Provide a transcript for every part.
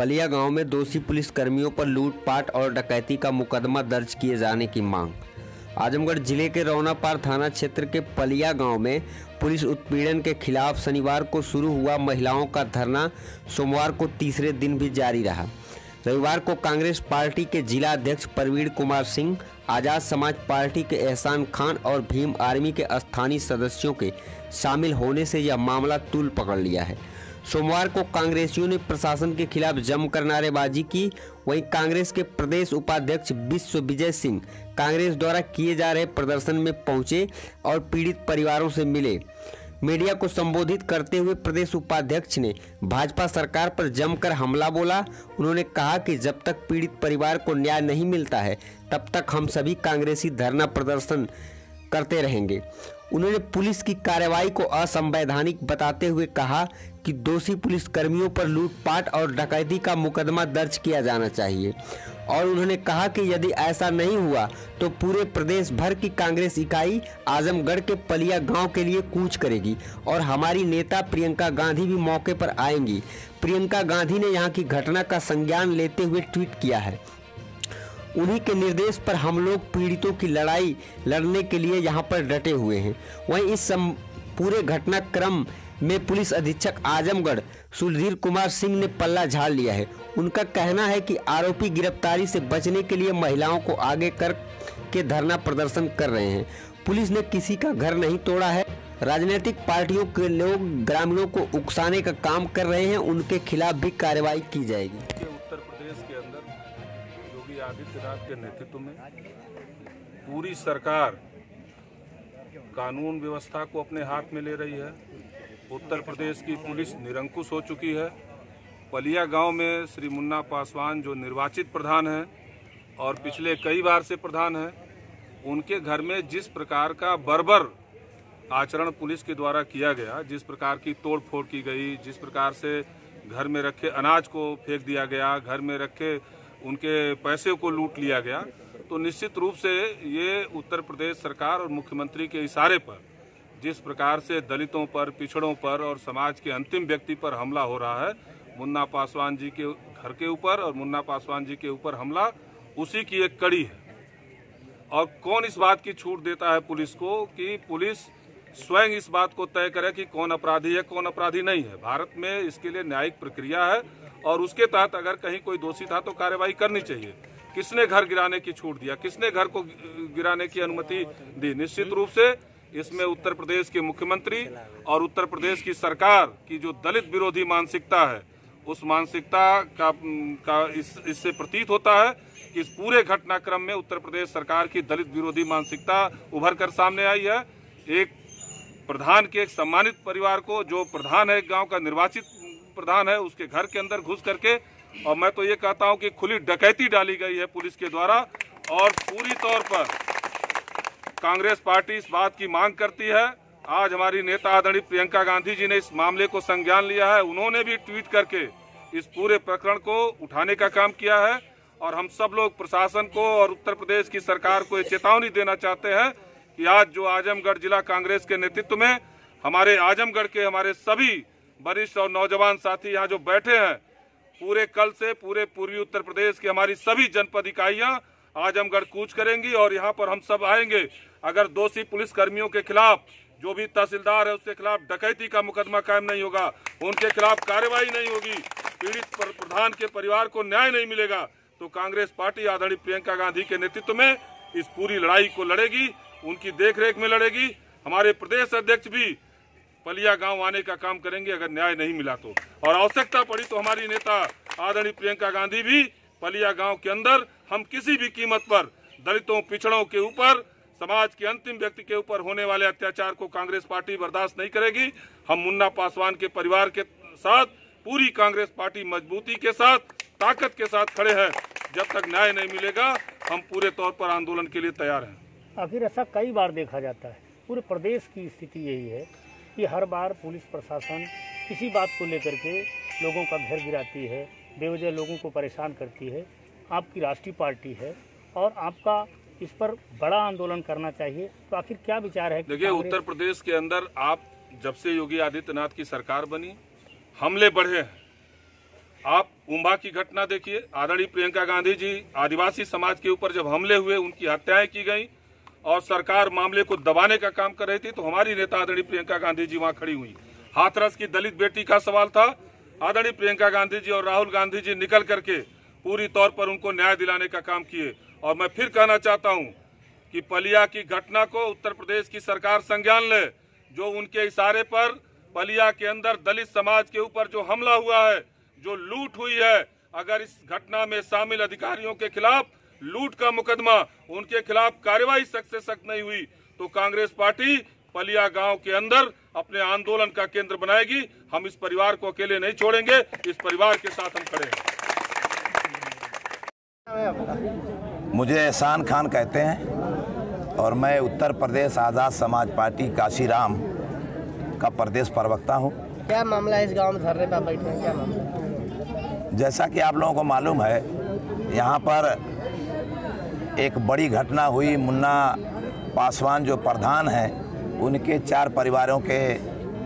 पलिया गांव में दोषी पुलिसकर्मियों पर लूटपाट और डकैती का मुकदमा दर्ज किए जाने की मांग। आजमगढ़ जिले के रौनापार थाना क्षेत्र के पलिया गांव में पुलिस उत्पीड़न के खिलाफ शनिवार को शुरू हुआ महिलाओं का धरना सोमवार को तीसरे दिन भी जारी रहा। रविवार को कांग्रेस पार्टी के जिला अध्यक्ष प्रवीण कुमार सिंह, आजाद समाज पार्टी के एहसान खान और भीम आर्मी के स्थानीय सदस्यों के शामिल होने से यह मामला तूल पकड़ लिया है। सोमवार को कांग्रेसियों ने प्रशासन के खिलाफ जमकर नारेबाजी की। वहीं कांग्रेस के प्रदेश उपाध्यक्ष विश्व विजय सिंह कांग्रेस द्वारा किए जा रहे प्रदर्शन में पहुंचे और पीड़ित परिवारों से मिले। मीडिया को संबोधित करते हुए प्रदेश उपाध्यक्ष ने भाजपा सरकार पर जमकर हमला बोला। उन्होंने कहा कि जब तक पीड़ित परिवार को न्याय नहीं मिलता है तब तक हम सभी कांग्रेसी धरना प्रदर्शन करते रहेंगे। उन्होंने पुलिस की कार्रवाई को असंवैधानिक बताते हुए कहा कि दोषी पुलिसकर्मियों पर लूटपाट और डकैती का मुकदमा दर्ज किया जाना चाहिए और उन्होंने कहा कि यदि ऐसा नहीं हुआ तो पूरे प्रदेश भर की कांग्रेस इकाई आजमगढ़ के पलिया गांव के लिए कूच करेगी और हमारी नेता प्रियंका गांधी भी मौके पर आएंगी। प्रियंका गांधी ने यहां की घटना का संज्ञान लेते हुए ट्वीट किया है। उन्हीं के निर्देश पर हम लोग पीड़ितों की लड़ाई लड़ने के लिए यहां पर डटे हुए हैं। वहीं इस पूरे घटनाक्रम में पुलिस अधीक्षक आजमगढ़ सुधीर कुमार सिंह ने पल्ला झाड़ लिया है। उनका कहना है कि आरोपी गिरफ्तारी से बचने के लिए महिलाओं को आगे कर के धरना प्रदर्शन कर रहे हैं। पुलिस ने किसी का घर नहीं तोड़ा है। राजनीतिक पार्टियों के लोग ग्रामीणों को उकसाने का काम कर रहे हैं, उनके खिलाफ भी कार्रवाई की जाएगी। उत्तर प्रदेश के अंदर योगी आदित्यनाथ के नेतृत्व में पूरी सरकार कानून व्यवस्था को अपने हाथ में ले रही है। उत्तर प्रदेश की पुलिस निरंकुश हो चुकी है। पलिया गांव में श्री मुन्ना पासवान जो निर्वाचित प्रधान हैं और पिछले कई बार से प्रधान हैं, उनके घर में जिस प्रकार का बर्बर आचरण पुलिस के द्वारा किया गया, जिस प्रकार की तोड़फोड़ की गई, जिस प्रकार से घर में रखे अनाज को फेंक दिया गया, घर में रखे उनके पैसे को लूट लिया गया, तो निश्चित रूप से ये उत्तर प्रदेश सरकार और मुख्यमंत्री के इशारे पर जिस प्रकार से दलितों पर, पिछड़ों पर और समाज के अंतिम व्यक्ति पर हमला हो रहा है, मुन्ना पासवान जी के घर के ऊपर और मुन्ना पासवान जी के ऊपर हमला उसी की एक कड़ी है। और कौन इस बात की छूट देता है पुलिस को कि पुलिस स्वयं इस बात को तय करे कि कौन अपराधी है, कौन अपराधी नहीं है। भारत में इसके लिए न्यायिक प्रक्रिया है और उसके तहत अगर कहीं कोई दोषी था तो कार्रवाई करनी चाहिए। किसने घर गिराने की छूट दिया, किसने घर को गिराने की अनुमति दी? निश्चित रूप से इसमें उत्तर प्रदेश के मुख्यमंत्री और उत्तर प्रदेश की सरकार की जो दलित विरोधी मानसिकता है, उस मानसिकता का इससे प्रतीत होता है कि इस पूरे घटनाक्रम में उत्तर प्रदेश सरकार की दलित विरोधी मानसिकता उभर कर सामने आई है। एक प्रधान के, एक सम्मानित परिवार को, जो प्रधान है, एक गांव का निर्वाचित प्रधान है, उसके घर के अंदर घुस करके, और मैं तो ये कहता हूं कि खुली डकैती डाली गई है पुलिस के द्वारा। और पूरी तौर पर कांग्रेस पार्टी इस बात की मांग करती है। आज हमारी नेता आदरणीय प्रियंका गांधी जी ने इस मामले को संज्ञान लिया है। उन्होंने भी ट्वीट करके इस पूरे प्रकरण को उठाने का काम किया है और हम सब लोग प्रशासन को और उत्तर प्रदेश की सरकार को ये चेतावनी देना चाहते हैं कि आज जो आजमगढ़ जिला कांग्रेस के नेतृत्व में हमारे आजमगढ़ के हमारे सभी वरिष्ठ और नौजवान साथी यहाँ जो बैठे हैं, पूरे कल से पूरे पूर्वी उत्तर प्रदेश की हमारी सभी जनपद इकाइयां आजमगढ़ कूच करेंगी और यहाँ पर हम सब आएंगे। अगर दोषी पुलिस कर्मियों के खिलाफ, जो भी तहसीलदार है उसके खिलाफ डकैती का मुकदमा कायम नहीं होगा, उनके खिलाफ कार्रवाई नहीं होगी, पीड़ित प्रधान के परिवार को न्याय नहीं मिलेगा, तो कांग्रेस पार्टी आदरणीय प्रियंका गांधी के नेतृत्व में इस पूरी लड़ाई को लड़ेगी, उनकी देखरेख में लड़ेगी। हमारे प्रदेश अध्यक्ष भी पलिया गांव आने का काम करेंगे अगर न्याय नहीं मिला तो, और आवश्यकता पड़ी तो हमारी नेता आदरणीय प्रियंका गांधी भी पलिया गांव के अंदर हम किसी भी कीमत पर दलितों, पिछड़ों के ऊपर, समाज के अंतिम व्यक्ति के ऊपर होने वाले अत्याचार को कांग्रेस पार्टी बर्दाश्त नहीं करेगी। हम मुन्ना पासवान के परिवार के साथ पूरी कांग्रेस पार्टी मजबूती के साथ, ताकत के साथ खड़े हैं। जब तक न्याय नहीं मिलेगा हम पूरे तौर पर आंदोलन के लिए तैयार हैं। आखिर ऐसा कई बार देखा जाता है, पूरे प्रदेश की स्थिति यही है कि हर बार पुलिस प्रशासन इसी बात को लेकर के लोगों का घर गिराती है, बेवजह लोगों को परेशान करती है। आपकी राष्ट्रीय पार्टी है और आपका इस पर बड़ा आंदोलन करना चाहिए, तो आखिर क्या विचार है? देखिए, उत्तर प्रदेश के अंदर आप जब से योगी आदित्यनाथ की सरकार बनी, हमले बढ़े हैं। आप उम्बा की घटना देखिए, आदरणीय प्रियंका गांधी जी आदिवासी समाज के ऊपर जब हमले हुए, उनकी हत्याएं की गई और सरकार मामले को दबाने का काम कर रही थी, तो हमारी नेता आदरणीय प्रियंका गांधी जी वहां खड़ी हुई। हाथरस की दलित बेटी का सवाल था, आदरणीय प्रियंका गांधी जी और राहुल गांधी जी निकल करके पूरी तौर पर उनको न्याय दिलाने का काम किए। और मैं फिर कहना चाहता हूं कि पलिया की घटना को उत्तर प्रदेश की सरकार संज्ञान ले। जो उनके इशारे पर पलिया के अंदर दलित समाज के ऊपर जो हमला हुआ है, जो लूट हुई है, अगर इस घटना में शामिल अधिकारियों के खिलाफ लूट का मुकदमा, उनके खिलाफ कार्रवाई सख्त से सख्त नहीं हुई तो कांग्रेस पार्टी पलिया गांव के अंदर अपने आंदोलन का केंद्र बनाएगी। हम इस परिवार को अकेले नहीं छोड़ेंगे, इस परिवार के साथ हम खड़े हैं। मुझे एहसान खान कहते हैं और मैं उत्तर प्रदेश आज़ाद समाज पार्टी काशीराम का प्रदेश प्रवक्ता हूं। क्या मामला है इस गांव में धरने पर बैठे हैं, क्या मामला? जैसा कि आप लोगों को मालूम है, यहां पर एक बड़ी घटना हुई। मुन्ना पासवान जो प्रधान हैं, उनके 4 परिवारों के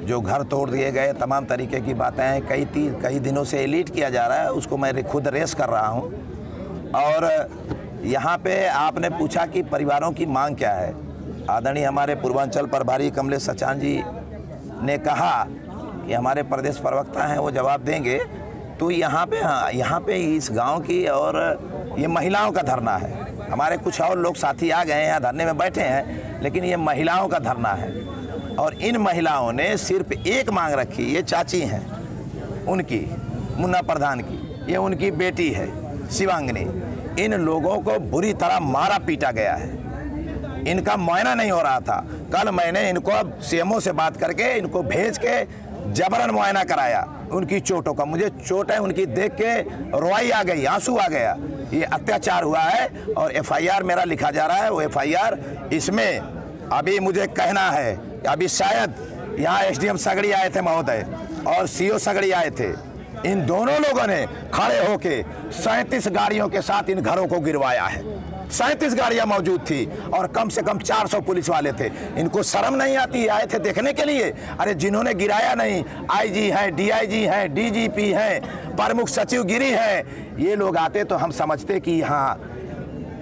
जो घर तोड़ दिए गए, तमाम तरीके की बातें हैं। कई दिनों से एलीट किया जा रहा है, उसको मैं खुद रेस कर रहा हूं। और यहाँ पे आपने पूछा कि परिवारों की मांग क्या है। आदरणीय हमारे पूर्वांचल प्रभारी कमलेश सचान जी ने कहा कि हमारे प्रदेश प्रवक्ता हैं, वो जवाब देंगे। तो यहाँ पे इस गांव की और ये महिलाओं का धरना है। हमारे कुछ और लोग साथी आ गए हैं, यहाँ धरने में बैठे हैं, लेकिन ये महिलाओं का धरना है। और इन महिलाओं ने सिर्फ एक मांग रखी। ये चाची हैं उनकी, मुन्ना प्रधान की, ये उनकी बेटी है शिवांगनी। इन लोगों को बुरी तरह मारा पीटा गया है, इनका मुआयना नहीं हो रहा था। कल मैंने इनको अब सीएमओ से बात करके इनको भेज के जबरन मुआयना कराया। उनकी चोटों का, मुझे चोट है उनकी देख के रोई आ गई, आंसू आ गया। ये अत्याचार हुआ है और एफआईआर मेरा लिखा जा रहा है। वो एफआईआर, इसमें अभी मुझे कहना है, अभी शायद यहाँ एसडीएम सगड़ी आए थे महोदय और सीओ सगड़ी आए थे। इन दोनों लोगों ने खड़े होके 37 गाड़ियों के साथ इन घरों को गिरवाया है। 37 गाड़ियां मौजूद थी और कम से कम 400 पुलिस वाले थे। इनको शर्म नहीं आती? आए थे देखने के लिए। अरे जिन्होंने गिराया नहीं, आईजी हैं, डीआईजी हैं, डीजीपी हैं, प्रमुख सचिव गिरी हैं, ये लोग आते तो हम समझते कि यहाँ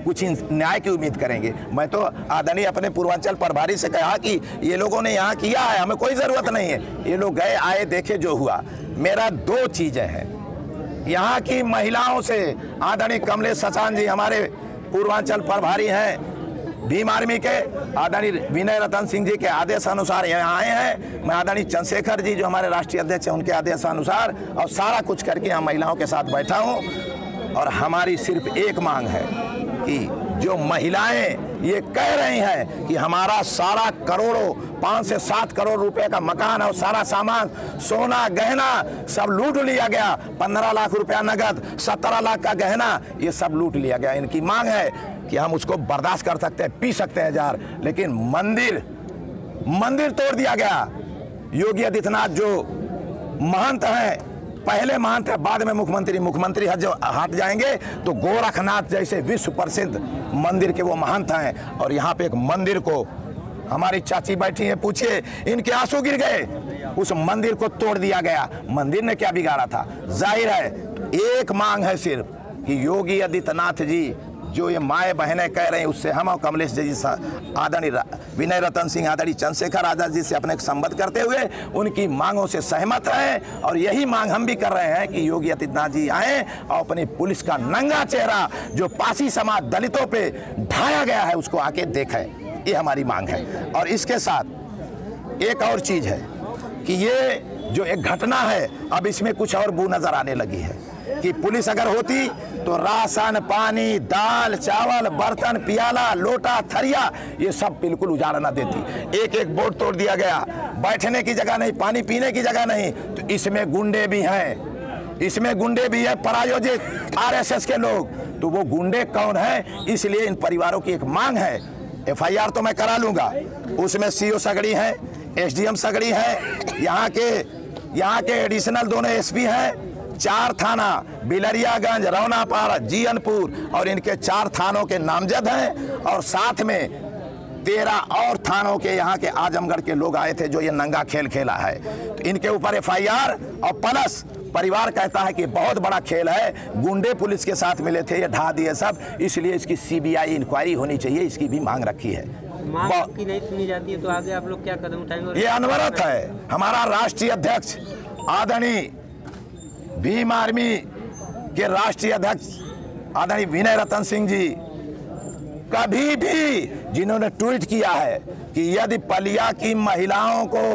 कुछ न्याय की उम्मीद करेंगे। मैं तो आदरणीय अपने पूर्वांचल प्रभारी से कहा कि ये लोगों ने यहाँ किया है, हमें कोई ज़रूरत नहीं है। ये लोग गए, आए, देखे, जो हुआ। मेरा 2 चीज़ें हैं यहाँ की महिलाओं से। आदरणीय कमलेश सचान जी हमारे पूर्वांचल प्रभारी हैं भीम आर्मी के, आदरणीय विनय रतन सिंह जी के आदेश अनुसार यहाँ आए हैं। मैं आदरणीय चंद्रशेखर जी जो हमारे राष्ट्रीय अध्यक्ष हैं, उनके आदेशानुसार और सारा कुछ करके यहाँ महिलाओं के साथ बैठा हूँ। और हमारी सिर्फ एक मांग है कि जो महिलाएं ये कह रही हैं कि हमारा सारा करोड़ों 5 से 7 करोड़ रुपए का मकान और सारा सामान, सोना गहना सब लूट लिया गया। 15 लाख रुपया नगद, 17 लाख का गहना, ये सब लूट लिया गया। इनकी मांग है कि हम उसको बर्दाश्त कर सकते हैं, पी सकते हैं जार, लेकिन मंदिर तोड़ दिया गया। योगी आदित्यनाथ जो महंत हैं, पहले महंत है, बाद में मुख्यमंत्री हट जाएंगे तो गोरखनाथ जैसे विश्व प्रसिद्ध मंदिर के वो महंत हैं। और यहाँ पे एक मंदिर को, हमारी चाची बैठी है, पूछिए, इनके आंसू गिर गए। उस मंदिर को तोड़ दिया गया। मंदिर ने क्या बिगाड़ा था? जाहिर है एक मांग है सिर्फ कि योगी आदित्यनाथ जी जो ये माए बहनें कह रहे हैं, उससे हम और कमलेश जी, आदरणीय विनय रतन सिंह, आदरणीय चंद्रशेखर आजाद जी से अपने संबद्ध करते हुए उनकी मांगों से सहमत हैं। और यही मांग हम भी कर रहे हैं कि योगी आदित्यनाथ जी आए और अपनी पुलिस का नंगा चेहरा जो पासी समाज दलितों पे ढाया गया है उसको आके देखें। ये हमारी मांग है। और इसके साथ एक और चीज़ है कि ये जो एक घटना है, अब इसमें कुछ और बू नजर आने लगी है कि पुलिस अगर होती तो राशन, पानी, दाल, चावल, बर्तन, पियाला, लोटा, थरिया, ये सब बिल्कुल उजाड़ न देती। एक बोर्ड तोड़ दिया गया, बैठने की जगह नहीं, पानी पीने की जगह नहीं। तो इसमें गुंडे भी हैं, इसमें गुंडे भी है, प्रायोजित आरएसएस के लोग। तो वो गुंडे कौन हैं? इसलिए इन परिवारों की एक मांग है। एफआईआर तो मैं करा लूंगा, उसमें सीओ सगड़ी हैं, एसडीएम सगड़ी हैं, यहाँ के एडिशनल दोनों एसपी हैं। 4 थाना बिलरियागंज, रौनापाड़ा, जीयनपुर और इनके 4 थानों के नामजद हैं। और साथ में 13 और थानों के यहाँ के आजमगढ़ के लोग आए थे जो ये नंगा खेल खेला है। तो इनके ऊपर एफआईआर और प्लस परिवार कहता है कि बहुत बड़ा खेल है, गुंडे पुलिस के साथ मिले थे, ये ढा दिए सब, इसलिए इसकी सीबीआई इंक्वायरी होनी चाहिए, इसकी भी मांग रखी है। मांग की नहीं सुनी जाती है तो आगे आप लोग क्या कदम उठाएंगे? ये अनवरत है। हमारा राष्ट्रीय अध्यक्ष आदरणीय भीम आर्मी के राष्ट्रीय अध्यक्ष आदरणीय विनय रतन सिंह जी कभी भी जिन्होंने ट्वीट किया है कि यदि पलिया की महिलाओं को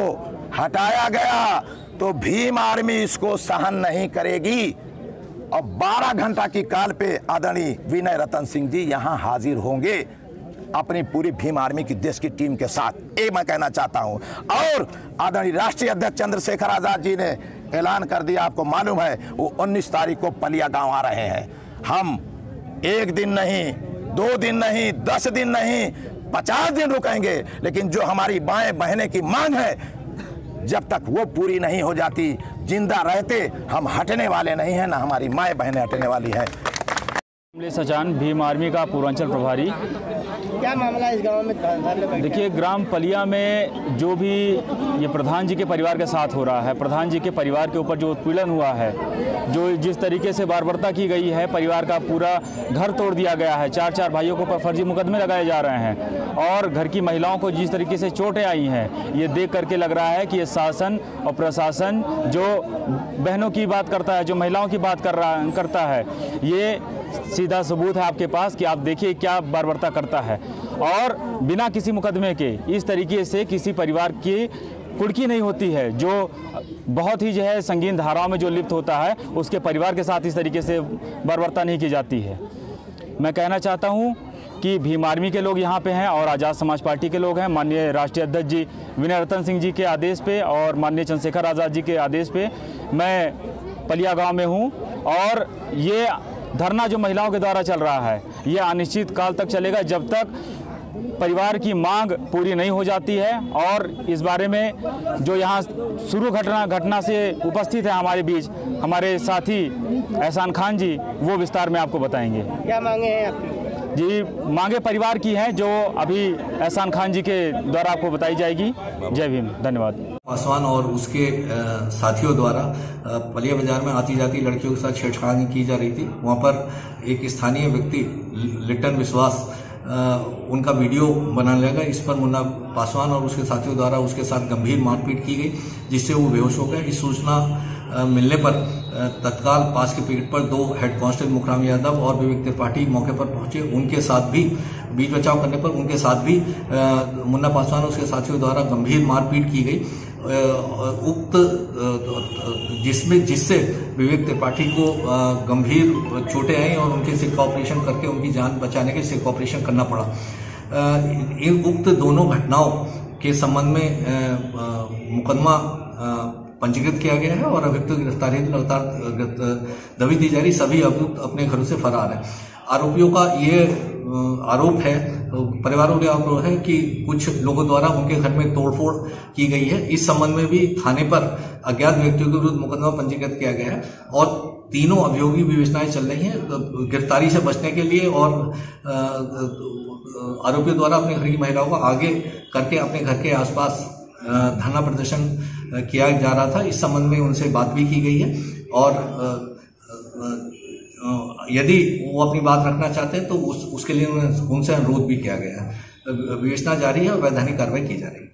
हटाया गया तो भीम आर्मी इसको सहन नहीं करेगी, और 12 घंटा की काल पे आदरणीय विनय रतन सिंह जी यहाँ हाजिर होंगे अपनी पूरी भीम आर्मी की देश की टीम के साथ, ये मैं कहना चाहता हूँ। और आदरणीय राष्ट्रीय अध्यक्ष चंद्रशेखर आजाद जी ने ऐलान कर दिया, आपको मालूम है, वो 19 तारीख को पलिया गांव आ रहे हैं। हम 1 दिन नहीं, 2 दिन नहीं, 10 दिन नहीं, 50 दिन रुकेंगे, लेकिन जो हमारी बाएं बहने की मांग है जब तक वो पूरी नहीं हो जाती, जिंदा रहते हम हटने वाले नहीं हैं, ना हमारी माएं बहनें हटने वाली हैं। सचान भीम आर्मी का पूर्वांचल प्रभारी। क्या मामला है इस गांव में? देखिए, ग्राम पलिया में जो भी ये प्रधान जी के परिवार के साथ हो रहा है, प्रधान जी के परिवार के ऊपर जो उत्पीड़न हुआ है, जो जिस तरीके से बर्बरता की गई है, परिवार का पूरा घर तोड़ दिया गया है, 4 भाइयों को पर फर्जी मुकदमे लगाए जा रहे हैं, और घर की महिलाओं को जिस तरीके से चोटें आई हैं, ये देख करके लग रहा है कि ये शासन और प्रशासन जो बहनों की बात करता है, जो महिलाओं की बात करता है, ये सीधा सबूत है आपके पास कि आप देखिए क्या बर्बरता करता है। और बिना किसी मुकदमे के इस तरीके से किसी परिवार की कुर्की नहीं होती है, जो बहुत ही जो है संगीन धाराओं में जो लिप्त होता है, उसके परिवार के साथ इस तरीके से बर्बरता नहीं की जाती है। मैं कहना चाहता हूँ कि भीम आर्मी के लोग यहाँ पे हैं और आज़ाद समाज पार्टी के लोग हैं। माननीय राष्ट्रीय अध्यक्ष जी विनय रतन सिंह जी के आदेश पे और माननीय चंद्रशेखर आज़ाद जी के आदेश पे मैं पलिया गाँव में हूँ, और ये धरना जो महिलाओं के द्वारा चल रहा है ये अनिश्चित काल तक चलेगा, जब तक परिवार की मांग पूरी नहीं हो जाती है। और इस बारे में जो यहाँ शुरू घटना से उपस्थित है हमारे बीच, हमारे साथी एहसान खान जी, वो विस्तार में आपको बताएंगे। क्या मांगे हैं आपकी? जी, मांगे परिवार की हैं जो अभी एहसान खान जी के द्वारा आपको बताई जाएगी। जय भीम, धन्यवाद। पासवान और उसके साथियों द्वारा पलिया बाजार में आती जाती लड़कियों के साथ छेड़छाड़ की जा रही थी। वहां पर एक स्थानीय व्यक्ति लिट्टन विश्वास उनका वीडियो बनाने लगा। इस पर मुन्ना पासवान और उसके साथियों द्वारा उसके साथ गंभीर मारपीट की गई, जिससे वो बेहोश हो गया। इस सूचना मिलने पर तत्काल पास के पिकेट पर 2 हेड कांस्टेबल मुखराम यादव और विवेक त्रिपाठी मौके पर पहुंचे। उनके साथ भी बीच बचाव करने पर उनके साथ भी मुन्ना पासवान और उसके साथियों द्वारा गंभीर मारपीट की गई, उक्त जिससे विवेक त्रिपाठी को गंभीर चोटें आई और उनके सिर का ऑपरेशन करके उनकी जान बचाने के सिर का ऑपरेशन करना पड़ा। इन उक्त दोनों घटनाओं के संबंध में मुकदमा पंजीकृत किया गया है और अभियुक्त की गिरफ्तारी लगातार दबी दी जा रही। सभी अभियुक्त अपने घरों से फरार हैं। आरोपियों का ये आरोप है, परिवारों के आरोप है कि कुछ लोगों द्वारा उनके घर में तोड़फोड़ की गई है। इस संबंध में भी थाने पर अज्ञात व्यक्तियों के विरुद्ध मुकदमा पंजीकृत किया गया है और तीनों अभियोगी विवेचनाएं चल रही हैं गिरफ्तारी से बचने के लिए। और आरोपियों द्वारा अपने घर की महिलाओं को आगे करके अपने घर के आसपास धरना प्रदर्शन किया जा रहा था। इस संबंध में उनसे बात भी की गई है और यदि वो अपनी बात रखना चाहते हैं तो उसके लिए उनसे अनुरोध भी किया गया है। विवेचना जारी है और वैधानिक कार्रवाई की जा रही है।